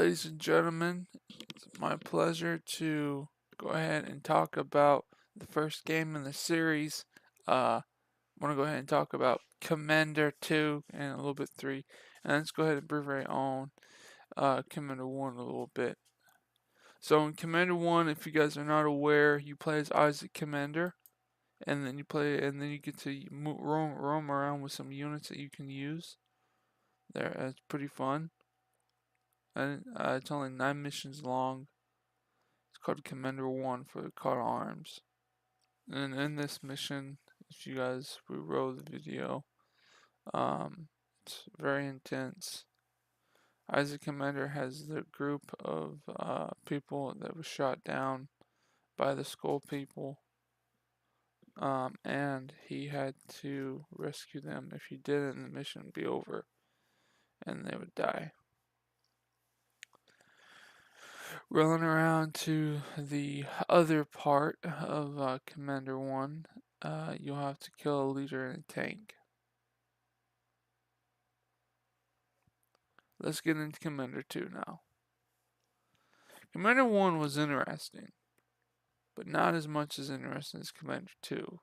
Ladies and gentlemen, it's my pleasure to go ahead and talk about the first game in the series. I want to go ahead and talk about Commander 2 and a little bit 3. And let's go ahead and brief right on Commander 1 a little bit. So in Commander 1, if you guys are not aware, you play as Isaac Commander. And then you get to roam around with some units that you can use. It's pretty fun. And it's only 9 missions long. It's called Commander 1 for the Caught Arms. And in this mission, if you guys reroll the video, it's very intense. Isaac Commander has the group of people that was shot down by the Skull people, and he had to rescue them. If he didn't, the mission would be over, and they would die. Rolling around to the other part of Commander 1, you'll have to kill a leader in a tank. Let's get into Commander 2 now. Commander 1 was interesting, but not as much as interesting as Commander 2.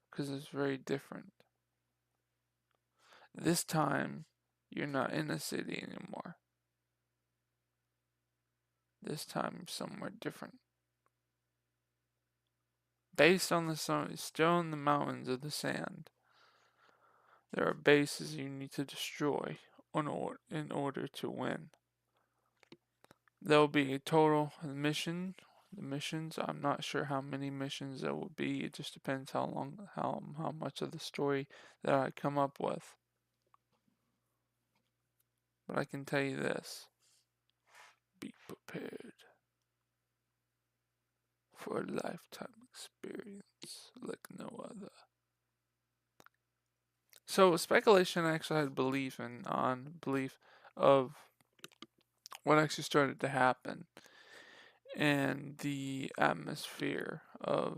Because it's very different. This time, you're not in a city anymore. This time, you're somewhere different. Based on the sun, still in the mountains of the sand, there are bases you need to destroy in order to win. There will be a total mission. The missions, I'm not sure how many missions there will be. It just depends how much of the story that I come up with. But I can tell you this: be prepared for a lifetime experience like no other. So speculation actually had belief of what actually started to happen and the atmosphere of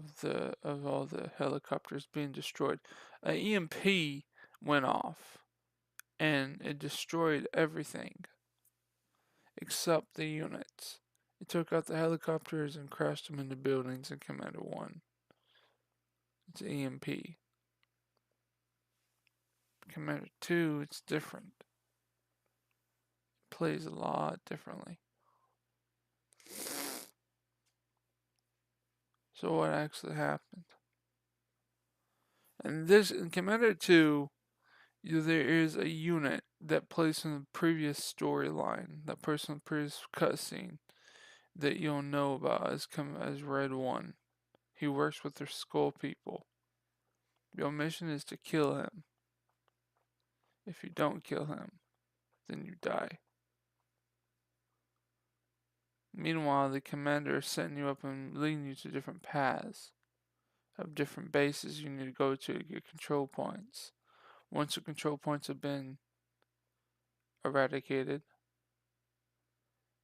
all the helicopters being destroyed. An EMP went off and it destroyed everything except the units. It took out the helicopters and crashed them into buildings in Commander 1. It's EMP. Commander 2, it's different. It plays a lot differently. So what actually happened? And this, in Commander 2, there is a unit that plays from the previous storyline, that person in the previous cutscene, that you'll know about as Red 1. He works with their Skull people. Your mission is to kill him. If you don't kill him, then you die. Meanwhile, the commander is setting you up and leading you to different paths of different bases you need to go to get control points. Once the control points have been eradicated,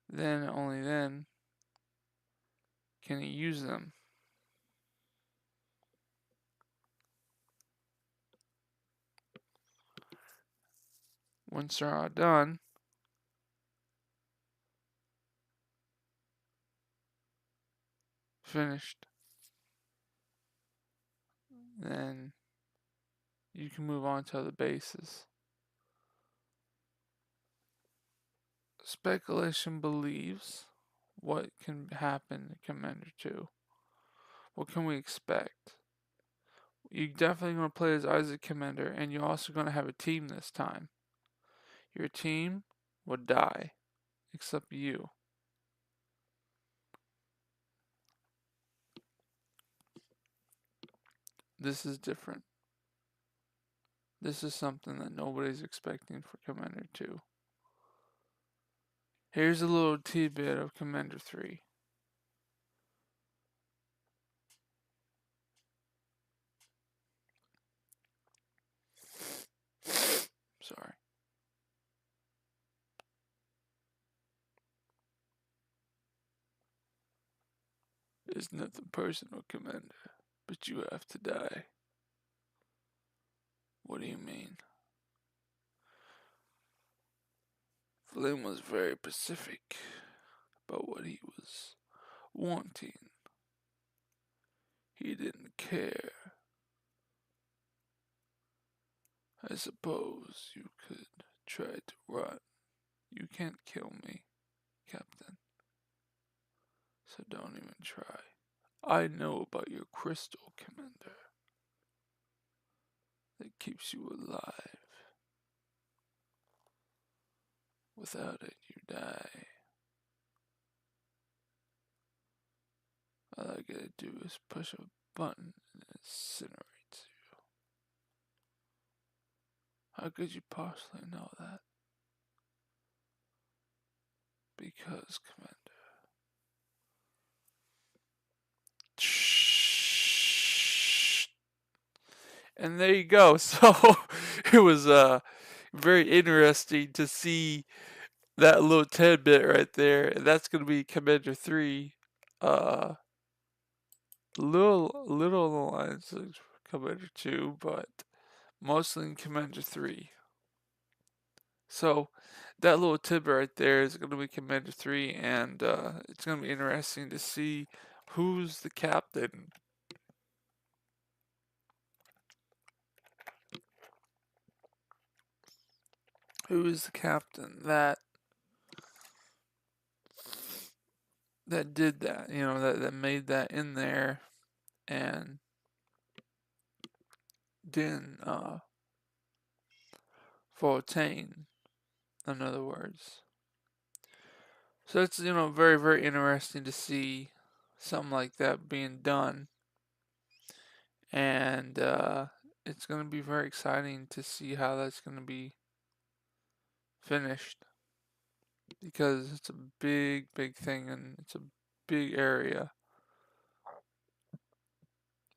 then only then can you use them. Once they're all done, finished, then you can move on to other bases. Speculation believes what can happen in Commander 2. What can we expect? You're definitely going to play as Isaac Commander, and you're also going to have a team this time. Your team will die, except you. This is different. This is something that nobody's expecting for Commander 2. Here's a little tidbit of Commander 3. Sorry. There's nothing personal, Commander, but you have to die. What do you mean? Flynn was very specific about what he was wanting. He didn't care. I suppose you could try to run. You can't kill me, Captain. So don't even try. I know about your crystal, Commander. That keeps you alive. Without it, you die. All I gotta do is push a button and it incinerates you. How could you possibly know that? Because, Commander. And there you go. So it was very interesting to see that little tidbit right there. And that's gonna be Commander 3. Little on the lines of Commander 2, but mostly in Commander 3. So that little tidbit right there is going to be Commander 3, and it's going to be interesting to see who's the captain. Who is the captain that did that? You know, that made that in there and didn't Fontaine, in other words. So it's, you know, very, very interesting to see something like that being done. And it's going to be very exciting to see how that's going to be finished. Because it's a big, big thing and it's a big area.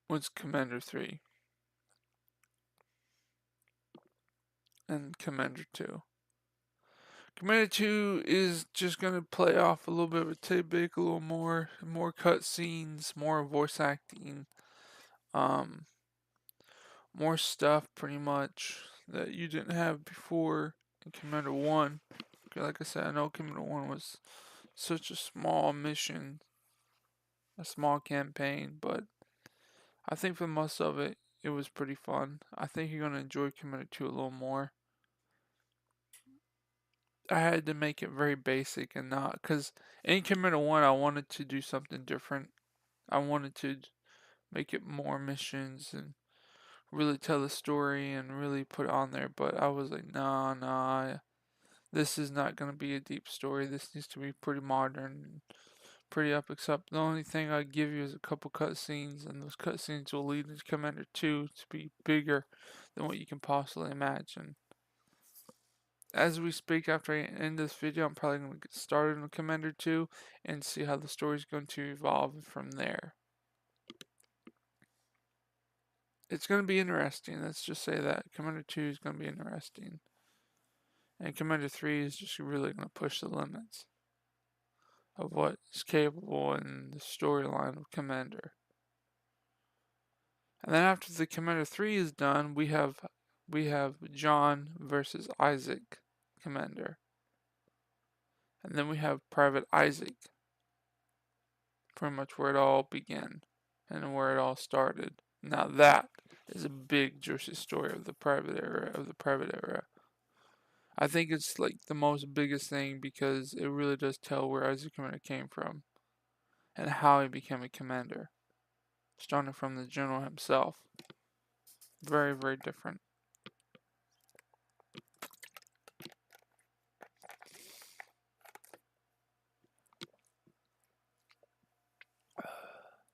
What's Commander 3? And Commander 2. Commander 2 is just going to play off a little bit of a tidbit, a little more cutscenes, more voice acting, more stuff pretty much that you didn't have before in Commander 1. Like I said, I know Commander 1 was such a small mission, a small campaign, but I think for most of it, it was pretty fun. I think you're going to enjoy Commander 2 a little more. I had to make it very basic and not, because in Commander 1, I wanted to do something different. I wanted to make it more missions and really tell the story and really put it on there, but I was like, nah, this is not going to be a deep story. This needs to be pretty modern, pretty up, except the only thing I give you is a couple cutscenes, and those cutscenes will lead into Commander 2 to be bigger than what you can possibly imagine. As we speak, after I end this video, I'm probably going to get started on Commander 2 and see how the story is going to evolve from there. It's going to be interesting, let's just say that. Commander 2 is going to be interesting. And Commander 3 is just really going to push the limits of what is capable in the storyline of Commander. And then after the Commander 3 is done, we have John versus Isaac Commander. And then we have Private Isaac. Pretty much where it all began and where it all started. Now that is a big juicy story of the private era. I think it's like the most biggest thing because it really does tell where Isaac Commander came from and how he became a commander. Starting from the general himself. Very, very different.